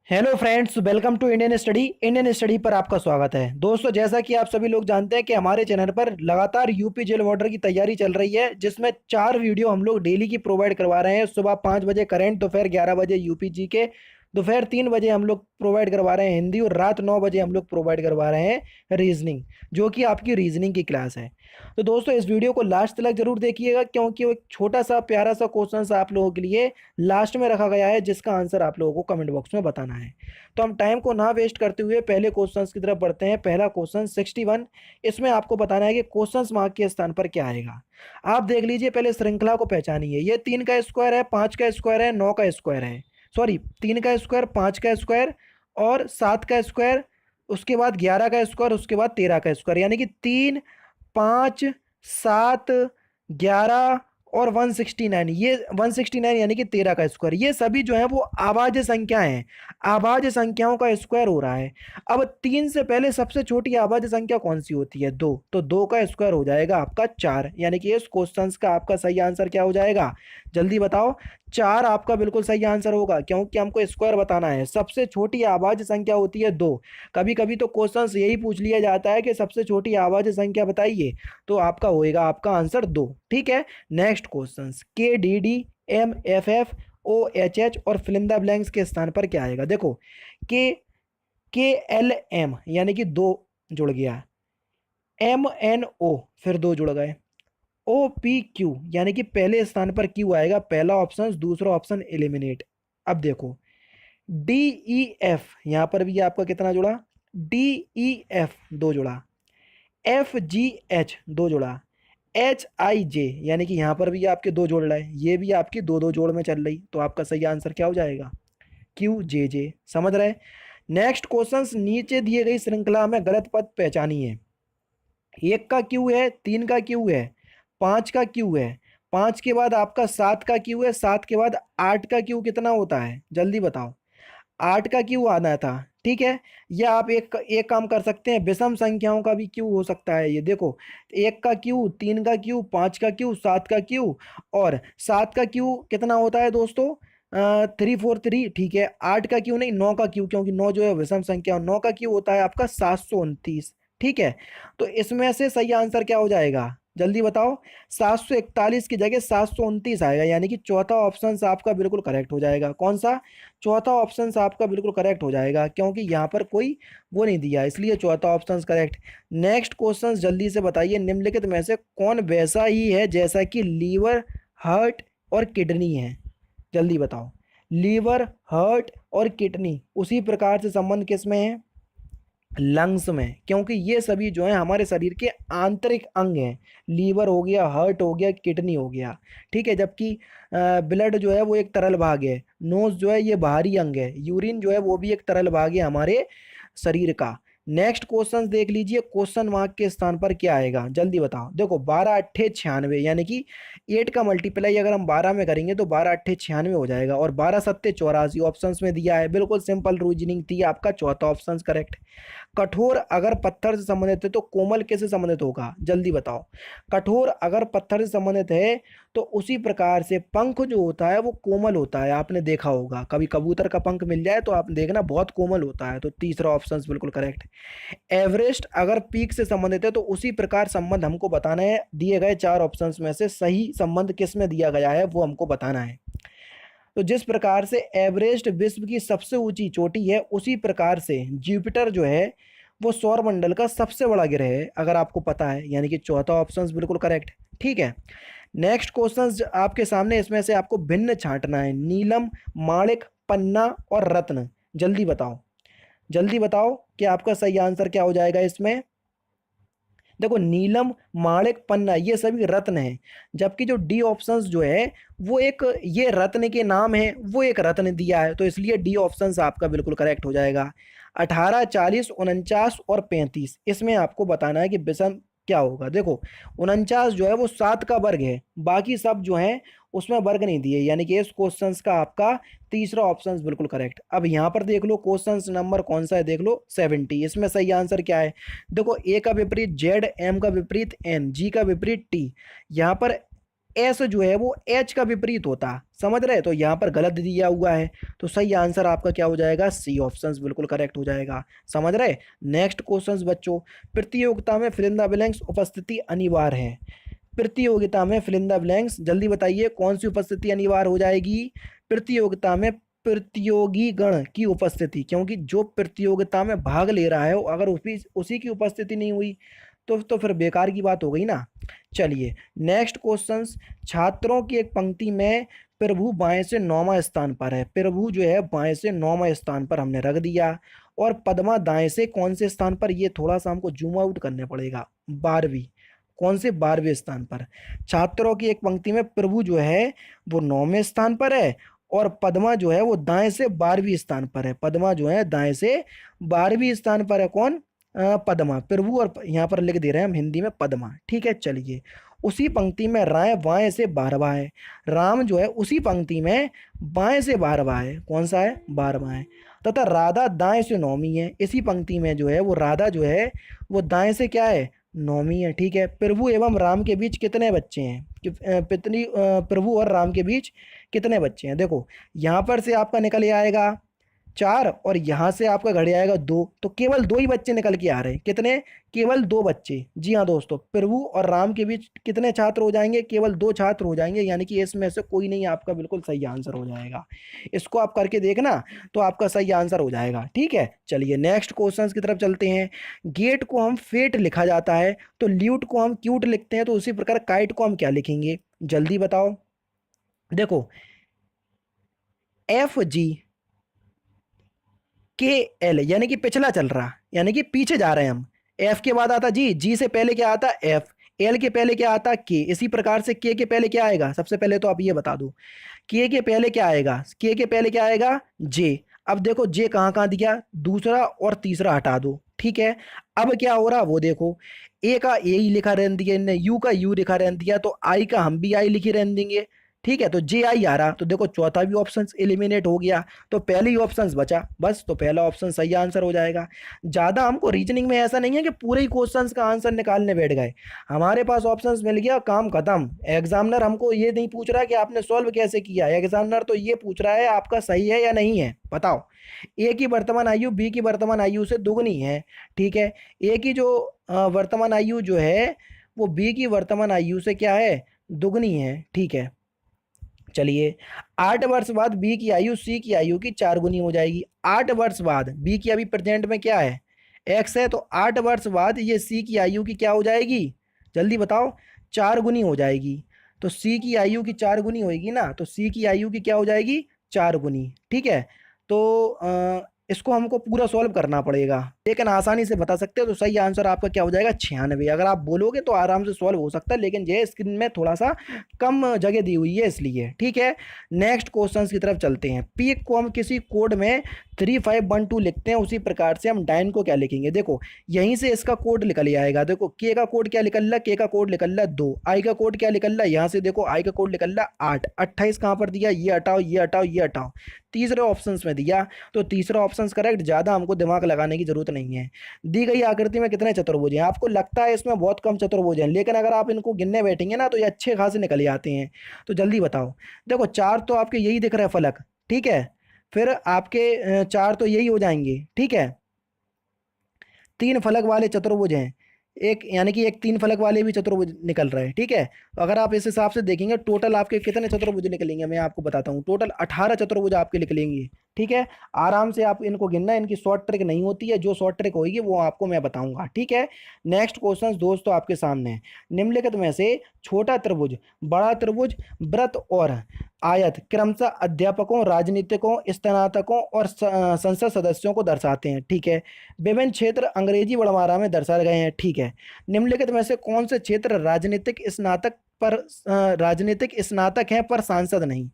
Hello friends, welcome to Indian study पर आपका स्वागत है। दोस्तों, जैसा कि आप सभी लोग जानते हैं कि हमारे चैनल पर लगातार यूपी जेल वार्डर की तैयारी चल रही है, जिसमें 4 वीडियो हम लोग डेली की प्रोवाइड करवा रहे हैं। सुबह 5 बजे करंट, दोपहर 11 बजे यूपी जी के, दोपहर 3 बजे हम लोग प्रोवाइड करवा रहे हैं हिंदी, और रात 9 बजे हम लोग प्रोवाइड करवा रहे हैं रीजनिंग, जो कि आपकी रीजनिंग की क्लास है। तो दोस्तों, इस वीडियो को लास्ट तक जरूर देखिएगा, क्योंकि वो एक छोटा सा प्यारा सा क्वेश्चन आप लोगों के लिए लास्ट में रखा गया है, जिसका आंसर आप लोगों को कमेंट बॉक्स में बताना है। तो हम टाइम को ना वेस्ट करते हुए पहले क्वेश्चंस की तरफ बढ़ते हैं। पहला क्वेश्चन 61। इसमें आपको बताना है कि क्वेश्चंस मार्क के स्थान पर क्या आएगा। आप देख लीजिए, पहले श्रृंखला को पहचानिए। ये 3 का स्क्वायर है, 5 का स्क्वायर है, 9 का स्क्वायर है। सॉरी, 3 का स्क्वायर, 5 का स्क्वायर और 7 का स्क्वायर, उसके बाद 11 का स्क्वायर, उसके बाद 13 का स्क्वायर, यानी कि 3, 5, 7, 11 और 169। ये 169 यानी कि 13 का स्क्वायर। ये सभी जो है वो आवाज्य संख्या हैं। आवाज्य संख्याओं का स्क्वायर हो रहा है। अब 3 से पहले सबसे छोटी आवाज्य संख्या कौन सी होती है? 2। तो 2 का स्क्वायर हो जाएगा आपका 4, यानी कि इस क्वेश्चन का आपका सही आंसर क्या हो जाएगा? जल्दी बताओ। 4 आपका बिल्कुल सही आंसर होगा, क्योंकि हमको स्क्वायर बताना है। सबसे छोटी आवाज्य संख्या होती है 2। कभी कभी तो क्वेश्चन यही पूछ लिया जाता है कि सबसे छोटी आवाज्य संख्या बताइए, तो आपका होएगा आपका आंसर 2। ठीक है। नेक्स्ट क्वेश्चन, KDDMFFOHH और फिल इन द ब्लैंक्स के स्थान पर क्या आएगा? देखो, KLM यानी कि 2 जुड़ गया, MNO फिर 2 जुड़ गए, OPQ यानी कि पहले स्थान पर Q आएगा, पहला ऑप्शन, दूसरा ऑप्शन एलिमिनेट। अब देखो, DEF यहां पर भी आपका कितना जुड़ा? DEF 2 जुड़ा, FGH 2 जुड़ा, HIJ यानी कि यहां पर भी आपके 2 जोड़ रहे हैं, ये भी आपकी 2 2 जोड़ में चल रही, तो आपका सही आंसर क्या हो जाएगा? QJJ। समझ रहे? नेक्स्ट क्वेश्चन, नीचे दिए गई श्रृंखला में गलत पद पहचानिए। 1 का क्यू है, 3 का क्यू है, 5 का क्यू है, 5 के बाद आपका 7 का क्यू है, 7 के बाद 8 का क्यू कितना होता है? जल्दी बताओ। 8 का क्यू आना था। ठीक है। या आप एक एक काम कर सकते हैं, विषम संख्याओं का भी क्यू हो सकता है। ये देखो, 1 का क्यू, 3 का क्यू, 5 का क्यू, 7 का क्यू, और 7 का क्यू कितना होता है दोस्तों? 343। ठीक है। 8 का क्यू नहीं, 9 का क्यू, क्योंकि 9 जो है विषम संख्या, 9 का क्यू होता है आपका 729। ठीक है। तो इसमें से सही आंसर क्या हो जाएगा? जल्दी बताओ। 741 की जगह 729 आएगा, यानी कि चौथा ऑप्शन आपका बिल्कुल करेक्ट हो जाएगा। कौन सा? चौथा ऑप्शन आपका बिल्कुल करेक्ट हो जाएगा, क्योंकि यहाँ पर कोई वो नहीं दिया, इसलिए चौथा ऑप्शन करेक्ट। नेक्स्ट क्वेश्चन जल्दी से बताइए, निम्नलिखित में से कौन वैसा ही है जैसा कि लीवर, हार्ट और किडनी है? जल्दी बताओ। लीवर, हार्ट और किडनी उसी प्रकार से संबंध किस में है? लंग्स में, क्योंकि ये सभी जो है हमारे शरीर के आंतरिक अंग हैं। लीवर हो गया, हार्ट हो गया, किडनी हो गया। ठीक है। जबकि ब्लड जो है वो एक तरल भाग है, नोज जो है ये बाहरी अंग है, यूरिन जो है वो भी एक तरल भाग है हमारे शरीर का। नेक्स्ट क्वेश्चन देख लीजिए, क्वेश्चन मार्क के स्थान पर क्या आएगा? जल्दी बताओ। देखो, 12 8 96, यानी कि 8 का मल्टीप्लाई अगर हम 12 में करेंगे तो 12 8 96 हो जाएगा, और 12 7 84 ऑप्शन में दिया है। बिल्कुल सिंपल रीजनिंग थी, आपका चौथा ऑप्शन करेक्ट। कठोर अगर पत्थर से संबंधित है तो कोमल किससे संबंधित होगा? जल्दी बताओ। कठोर अगर पत्थर से संबंधित है तो उसी प्रकार से पंख जो होता है वो कोमल होता है। आपने देखा होगा, कभी कबूतर का पंख मिल जाए तो आप देखना बहुत कोमल होता है। तो तीसरा ऑप्शन बिल्कुल करेक्ट। एवरेस्ट अगर पीक से संबंधित है तो उसी प्रकार संबंध हमको बताना है। दिए गए 4 ऑप्शंस में से सही संबंध किस में दिया गया है वो हमको बताना है। तो जिस प्रकार से एवरेस्ट विश्व की सबसे ऊंची चोटी है, उसी प्रकार से जुपिटर जो है वो सौरमंडल का सबसे बड़ा ग्रह है, अगर आपको पता है, यानी कि चौथा ऑप्शन बिल्कुल करेक्ट। ठीक है। नेक्स्ट क्वेश्चन आपके सामने, इसमें से आपको भिन्न छांटना है। नीलम, माणिक, पन्ना और रत्न। जल्दी बताओ। जल्दी बताओ कि आपका सही आंसर क्या हो जाएगा इसमें। देखो, नीलम, माणिक, पन्ना ये सभी रत्न हैं, जबकि जो डी ऑप्शंस जो है वो एक, ये रत्न के नाम है, वो एक रत्न दिया है, तो इसलिए डी ऑप्शंस आपका बिल्कुल करेक्ट हो जाएगा। 18, 40, 49 और 35, इसमें आपको बताना है कि विषम क्या होगा। देखो, 49 जो है वो 7 का वर्ग है, बाकी सब जो है उसमें वर्ग नहीं दिए, यानी कि इस क्वेश्चंस का आपका तीसरा ऑप्शन बिल्कुल करेक्ट। अब यहाँ पर देख लो, क्वेश्चन नंबर कौन सा है, देख लो 70। इसमें सही आंसर क्या है? देखो, ए का विपरीत जेड, एम का विपरीत एन, जी का विपरीत टी। यहाँ पर एस जो है वो एच का विपरीत होता, समझ रहे? तो यहाँ पर गलत दिया हुआ है, तो सही आंसर आपका क्या हो जाएगा? सी ऑप्शन बिल्कुल करेक्ट हो जाएगा। समझ रहे? नेक्स्ट क्वेश्चन बच्चों, प्रतियोगिता में फिल इन द ब्लैंक्स उपस्थिति अनिवार्य है। प्रतियोगिता में फिल इन द ब्लैंक्स, जल्दी बताइए कौन सी उपस्थिति अनिवार्य हो जाएगी प्रतियोगिता में? प्रतियोगी गण की उपस्थिति, क्योंकि जो प्रतियोगिता में भाग ले रहा है अगर उसी की उपस्थिति नहीं हुई तो फिर बेकार की बात हो गई ना। चलिए नेक्स्ट क्वेश्चन, छात्रों की एक पंक्ति में प्रभु बाएं से 9वां स्थान पर है। प्रभु जो है बाएं से 9वां स्थान पर हमने रख दिया, और पद्मा दाएं से कौन से स्थान पर? ये थोड़ा सा हमको जूम आउट करने पड़ेगा। 12वीं, कौन से? 12वें स्थान पर। छात्रों की एक पंक्ति में प्रभु जो है वो 9वें स्थान पर है, और पद्मा जो है वो दाएं से 12वीं स्थान पर है। पद्मा जो है दाएं से 12वीं स्थान पर है। कौन? पद्मा। प्रभु और यहाँ पर लिख दे रहे हैं हम हिंदी में पद्मा। ठीक है, चलिए उसी पंक्ति में राय बाएं से 12वां है। राम जो है उसी पंक्ति में बाएं से 12वां है। कौन सा है? 12वां है। तथा राधा दाएं से 9वीं है। इसी पंक्ति में जो है वो राधा जो है वो दाएं से क्या है? 9वीं है। ठीक है, प्रभु एवं राम के बीच कितने बच्चे हैं? प्रभु और राम के बीच कितने बच्चे हैं? देखो यहाँ पर से आपका निकल आएगा 4, और यहाँ से आपका घड़े आएगा 2, तो केवल 2 ही बच्चे निकल के आ रहे हैं। कितने? केवल 2 बच्चे। जी हाँ दोस्तों, प्रभु और राम के बीच कितने छात्र हो जाएंगे? केवल 2 छात्र हो जाएंगे, यानी कि इसमें से कोई नहीं आपका बिल्कुल सही आंसर हो जाएगा। इसको आप करके देखना तो आपका सही आंसर हो जाएगा। ठीक है, चलिए नेक्स्ट क्वेश्चन की तरफ चलते हैं। गेट को हम फेट लिखा जाता है, तो ल्यूट को हम क्यूट लिखते हैं, तो उसी प्रकार काइट को हम क्या लिखेंगे? जल्दी बताओ। देखो FG KL, यानी कि पिछला चल रहा, यानी कि पीछे जा रहे हैं हम। F के बाद आता जी, G से पहले क्या आता? F, L के पहले क्या आता? K। इसी प्रकार से K के पहले क्या आएगा? सबसे पहले तो आप ये बता दो, K के पहले क्या आएगा? K के पहले क्या आएगा? J। अब देखो J कहाँ कहाँ दिया? दूसरा और तीसरा हटा दो। ठीक है, अब क्या हो रहा वो देखो, A का A ही लिखा रहने दिया इनने, U का U लिखा रहने दिया, तो I का हम भी I लिखे रहने देंगे। ठीक है, तो जे आई आ रहा, तो देखो चौथा भी ऑप्शन एलिमिनेट हो गया, तो पहले ही ऑप्शन बचा बस, तो पहला ऑप्शन सही आंसर हो जाएगा। ज़्यादा हमको रीजनिंग में ऐसा नहीं है कि पूरे ही क्वेश्चंस का आंसर निकालने बैठ गए। हमारे पास ऑप्शंस मिल गया, काम खत्म। एग्जामिनर हमको ये नहीं पूछ रहा है कि आपने सॉल्व कैसे किया, एग्जामिनर तो ये पूछ रहा है आपका सही है या नहीं है, बताओ। ए की वर्तमान आयु बी की वर्तमान आयु से दुगनी है। ठीक है, ए की जो वर्तमान आयु जो है वो बी की वर्तमान आयु से क्या है? दुगनी है। ठीक है, चलिए 8 वर्ष बाद बी की आयु सी की आयु की 4 गुनी हो जाएगी। 8 वर्ष बाद, बी की अभी प्रेजेंट में क्या है? एक्स है, तो 8 वर्ष बाद ये सी की आयु की क्या हो जाएगी? जल्दी बताओ। 4 गुनी हो जाएगी। तो सी की आयु की 4 गुनी होगी ना, तो सी की आयु की क्या हो जाएगी? 4 गुनी। ठीक है, तो इसको हमको पूरा सॉल्व करना पड़ेगा, लेकिन आसानी से बता सकते हो। तो सही आंसर आपका क्या हो जाएगा? 96। अगर आप बोलोगे तो आराम से सॉल्व हो सकता है, लेकिन ये स्क्रीन में थोड़ा सा कम जगह दी हुई है इसलिए। ठीक है, नेक्स्ट क्वेश्चन की तरफ चलते हैं। पीक को हम किसी कोड में 3512 लिखते हैं, उसी प्रकार से हम डाइन को क्या लिखेंगे? देखो यहीं से इसका कोड निकल ही आएगा। देखो के का कोड क्या निकल रहा? के का कोड निकल रहा 2। आई का कोड क्या निकल रहा? यहाँ से देखो आई का कोड निकल रहा 8। 28 कहाँ पर दिया? ये हटाओ, ये हटाओ, ये हटाओ, तीसरे ऑप्शन में दिया, तो तीसरा ऑप्शन करेक्ट। ज़्यादा हमको दिमाग लगाने की जरूरत नहीं है। दी गई आकृति में कितने चतुर्भुज हैं? आपको लगता है इसमें बहुत कम चतुर्भुज हैं, लेकिन अगर आप इनको गिनने बैठेंगे ना तो ये अच्छे खासे निकल आते हैं। तो जल्दी बताओ। देखो 4 तो आपके यही दिख रहा है फलक। ठीक है, फिर आपके 4 तो यही हो जाएंगे। ठीक है, 3 फलक वाले चतुर्भुज हैं, एक यानी कि एक 3 फलक वाले भी चतुर्भुज निकल रहे हैं। ठीक है, तो अगर आप इस हिसाब से देखेंगे टोटल आपके कितने चतुर्भुज निकलेंगे, मैं आपको बताता हूँ। टोटल 18 चतुर्भुज आपके निकलेंगे। ठीक है, आराम से आप इनको गिनना, इनकी शॉर्ट ट्रिक नहीं होती है, जो शॉर्ट ट्रिक होगी वो आपको मैं बताऊंगा। ठीक है, नेक्स्ट क्वेश्चन दोस्तों आपके सामने है। निम्नलिखित में से छोटा त्रिभुज, बड़ा त्रिभुज, वृत्त और आयत क्रमशः अध्यापकों, राजनीतिकों, स्नातकों और संसद सदस्यों को दर्शाते हैं। ठीक है, विभिन्न क्षेत्र अंग्रेजी वर्णमाला में दर्शाए गए हैं। ठीक है, निम्नलिखित में से कौन से क्षेत्र राजनीतिक स्नातक हैं पर सांसद नहीं?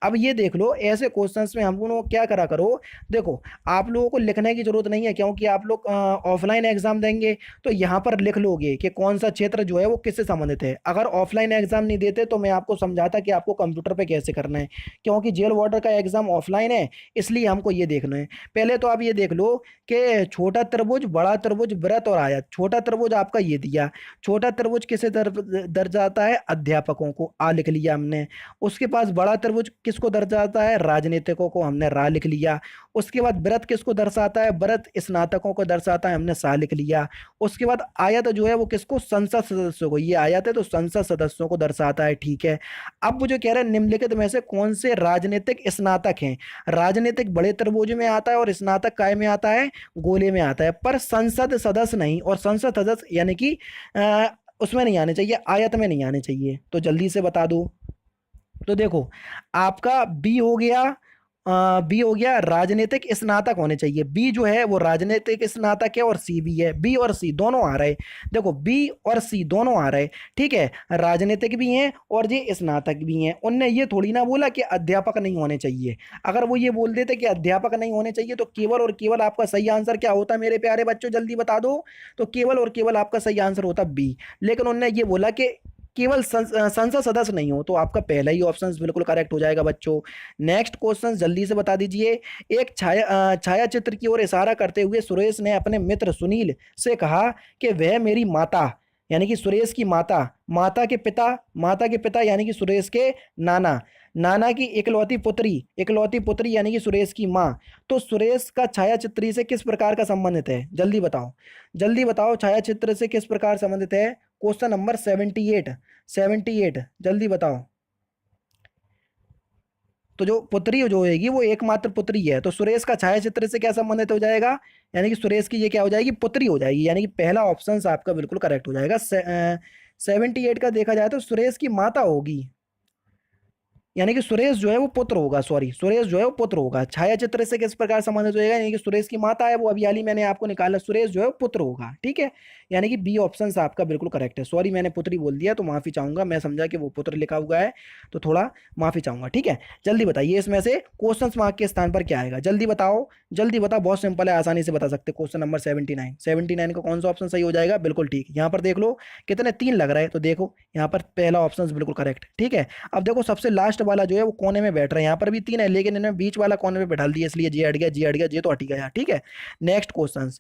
अब ये देख लो, ऐसे क्वेश्चंस में हम लोग क्या करा करो, देखो आप लोगों को लिखने की जरूरत नहीं है, क्योंकि आप लोग ऑफलाइन एग्जाम देंगे तो यहाँ पर लिख लोगे कि कौन सा क्षेत्र जो है वो किससे संबंधित है। अगर ऑफलाइन एग्जाम नहीं देते तो मैं आपको समझाता कि आपको कंप्यूटर पे कैसे करना है, क्योंकि जेल वार्डर का एग्जाम ऑफलाइन है, इसलिए हमको ये देखना है। पहले तो आप ये देख लो कि छोटा त्रिभुज, बड़ा त्रिभुज, वृत्त और आयत। छोटा त्रिभुज आपका ये दिया, छोटा त्रिभुज किसे दर्शाता है? अध्यापकों को, आ लिख लिया हमने। उसके पास बड़ा त्रिभुज किसको दर्शाता है, राजनीतिकों को, हमने रा लिख लिया। उसके बाद वृत्त किसको दर्शाता है, वृत्त स्नातकों को दर्शाता है, हमने सा लिख लिया। उसके बाद आयत जो है वो किसको, संसद सदस्यों को, ये आयत है तो संसद सदस्यों को दर्शाता है, ठीक है। अब वो जो कह रहे हैं निम्नलिखित में से कौन से राजनीतिक स्नातक हैं, राजनीतिक बड़े त्रिभुज में आता है और स्नातक काय में आता है, गोले में आता है, पर संसद सदस्य नहीं, और संसद सदस्य यानी कि उसमें नहीं आने चाहिए, आयत में नहीं आने चाहिए। तो जल्दी से बता दो। तो देखो आपका बी हो गया, बी हो गया राजनीतिक स्नातक होने चाहिए, बी जो है वो राजनीतिक स्नातक है, और सी भी है, बी और सी दोनों आ रहे, देखो बी और सी दोनों आ रहे, ठीक है। राजनीतिक भी हैं और ये स्नातक भी हैं। उनने ये थोड़ी ना बोला कि अध्यापक नहीं होने चाहिए। अगर वो ये बोल देते कि अध्यापक नहीं होने चाहिए तो केवल और केवल आपका सही आंसर क्या होता मेरे प्यारे बच्चों, जल्दी बता दो। तो केवल और केवल आपका सही आंसर होता बी। लेकिन उनने ये बोला कि केवल संसद सदस्य नहीं हो, तो आपका पहला ही ऑप्शन बिल्कुल करेक्ट हो जाएगा बच्चों। नेक्स्ट क्वेश्चन जल्दी से बता दीजिए। एक छाया चित्र की ओर इशारा करते हुए सुरेश ने अपने मित्र सुनील से कहा कि वह मेरी माता, यानी कि सुरेश की माता, माता के पिता यानी कि सुरेश के नाना, नाना की इकलौती पुत्री यानी कि सुरेश की माँ। तो सुरेश का छाया चित्र से किस प्रकार का संबंधित है, जल्दी बताओ, जल्दी बताओ, छाया चित्र से किस प्रकार संबंधित है। क्वेश्चन नंबर 78 जल्दी बताओ। तो जो पुत्री जो होगी वो एकमात्र पुत्री है, तो सुरेश का छाया चित्र से क्या संबंधित हो जाएगा, यानी कि सुरेश की ये क्या हो जाएगी, पुत्री हो जाएगी, यानी कि पहला ऑप्शन आपका बिल्कुल करेक्ट हो जाएगा। 78 का देखा जाए तो सुरेश की माता होगी, यानी कि सुरेश जो है वो पुत्र होगा, सॉरी सुरेश जो है वो पुत्र होगा। छाया चित्र से किस प्रकार संबंधित हो जाएगा, यानी कि सुरेश की माता है वो अभी हाल ही मैंने आपको निकाला, सुरेश जो है वो पुत्र होगा, ठीक है। यानी कि बी ऑप्शन आपका बिल्कुल करेक्ट है। सॉरी मैंने पुत्री बोल दिया तो माफी चाहूंगा, मैं समझा कि वो पुत्र लिखा हुआ है तो थोड़ा माफी चाहूंगा, ठीक है। जल्दी बताइए इसमें से क्वेश्चन मार्क के स्थान पर क्या आएगा, जल्दी बताओ, जल्दी बताओ, बहुत सिंपल है, आसानी से बता सकते। क्वेश्चन नंबर 79 का कौन सा ऑप्शन सही हो जाएगा, बिल्कुल ठीक। यहाँ पर देख लो कितने तीन लग रहा है, तो देखो यहाँ पर पहला ऑप्शन बिल्कुल करेक्ट, ठीक है। अब देखो सबसे लास्ट वाला जो है वो कोने में बैठ रहा है, यहाँ पर भी तीन है लेकिन इन्होंने बीच वाला कोने में बैठा दिया, इसलिए जी हट गया, जी हट गया, जी तो हट गया, ठीक है। नेक्स्ट क्वेश्चन,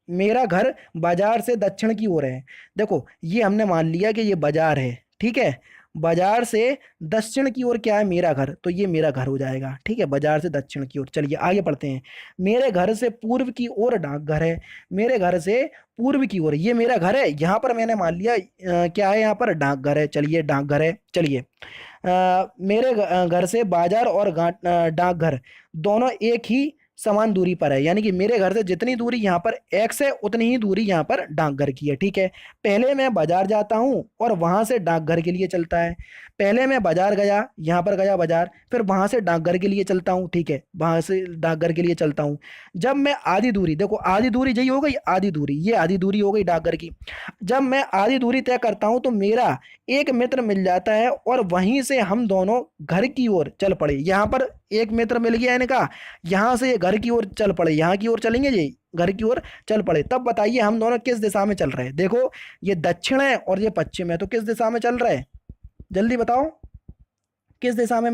मेरा घर बाजार से दक्षिण की ओर है। देखो ये हमने मान लिया कि ये बाजार है, ठीक है। बाजार से दक्षिण की ओर क्या है, मेरा घर, तो ये मेरा घर हो जाएगा, ठीक है, बाजार से दक्षिण की ओर। चलिए आगे पढ़ते हैं। मेरे घर से पूर्व की ओर डाकघर है, मेरे घर से पूर्व की ओर ये मेरा घर है, यहाँ पर मैंने मान लिया क्या है, यहाँ पर डाकघर है, चलिए डाकघर है। चलिए मेरे घर से बाजार और डाकघर दोनों एक ही समान दूरी पर है, यानी कि मेरे घर से जितनी दूरी यहाँ पर एक्स है उतनी ही दूरी यहाँ पर डाकघर की है, ठीक है। पहले मैं बाजार जाता हूँ और वहां से डाकघर के लिए चलता है, पहले मैं बाजार गया, यहाँ पर गया बाजार, फिर वहां से डाकघर के लिए चलता हूँ, ठीक है, वहां से डाकघर के लिए चलता हूँ। जब मैं आधी दूरी, देखो आधी दूरी यही हो गई, आधी दूरी, ये आधी दूरी हो गई डाकघर की। जब मैं आधी दूरी तय करता हूँ तो मेरा एक मित्र मिल जाता है और वहीं से हम दोनों घर की ओर चल पड़े। यहाँ पर एक मित्र मिल गया, इनका यहाँ से ये घर की ओर चल पड़े, यहाँ की ओर चलेंगे जी, घर की ओर चल पड़े। तब बताइए हम दोनों किस दिशा में चल रहे हैं, देखो ये दक्षिण है और ये पश्चिम है, तो किस दिशा में चल रहे हैं, जल्दी बताओ किस दिशा में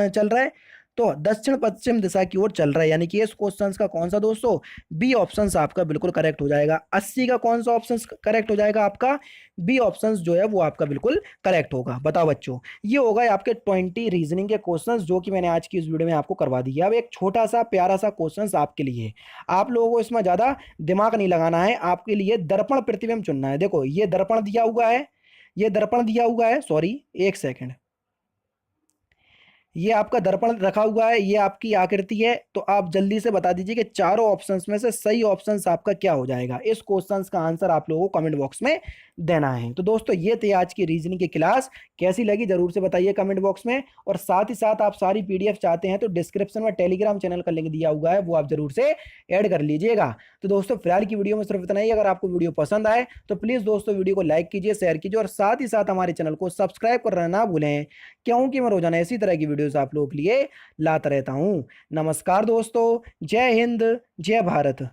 चल रहा है, तो दक्षिण पश्चिम दिशा की ओर चल रहा है, यानी कि इस क्वेश्चन का कौन सा दोस्तों, बी ऑप्शन आपका बिल्कुल करेक्ट हो जाएगा। 80 का कौन सा ऑप्शन करेक्ट हो जाएगा आपका, बी ऑप्शन जो है वो आपका बिल्कुल करेक्ट होगा। बताओ बच्चों, ये होगा आपके 20 रीजनिंग के क्वेश्चंस जो कि मैंने आज की इस वीडियो में आपको करवा दिया। अब एक छोटा सा प्यारा सा क्वेश्चन आपके लिए, आप लोगों को इसमें ज्यादा दिमाग नहीं लगाना है, आपके लिए दर्पण प्रतिबिंब चुनना है। देखो ये दर्पण दिया हुआ है, ये दर्पण दिया हुआ है, सॉरी एक सेकेंड, ये आपका दर्पण रखा हुआ है, ये आपकी आकृति है। तो आप जल्दी से बता दीजिए कि चारों ऑप्शंस में से सही ऑप्शंस आपका क्या हो जाएगा। इस क्वेश्चंस का आंसर आप लोगों को कमेंट बॉक्स में देना है। तो दोस्तों ये थी आज की रीजनिंग की क्लास, कैसी लगी जरूर से बताइए कमेंट बॉक्स में। और साथ ही साथ आप सारी पीडीएफ चाहते हैं तो डिस्क्रिप्शन में टेलीग्राम चैनल का लिंक दिया हुआ है, वो आप जरूर से ऐड कर लीजिएगा। तो दोस्तों फिलहाल की वीडियो में सिर्फ इतना ही। अगर आपको वीडियो पसंद आए तो प्लीज दोस्तों वीडियो को लाइक कीजिए, शेयर कीजिए और साथ ही साथ हमारे चैनल को सब्सक्राइब करना ना भूलें, क्योंकि मैं रोजाना इसी तरह की वीडियोस आप लोगों के लिए लाता रहता हूं। नमस्कार दोस्तों, जय हिंद, जय भारत।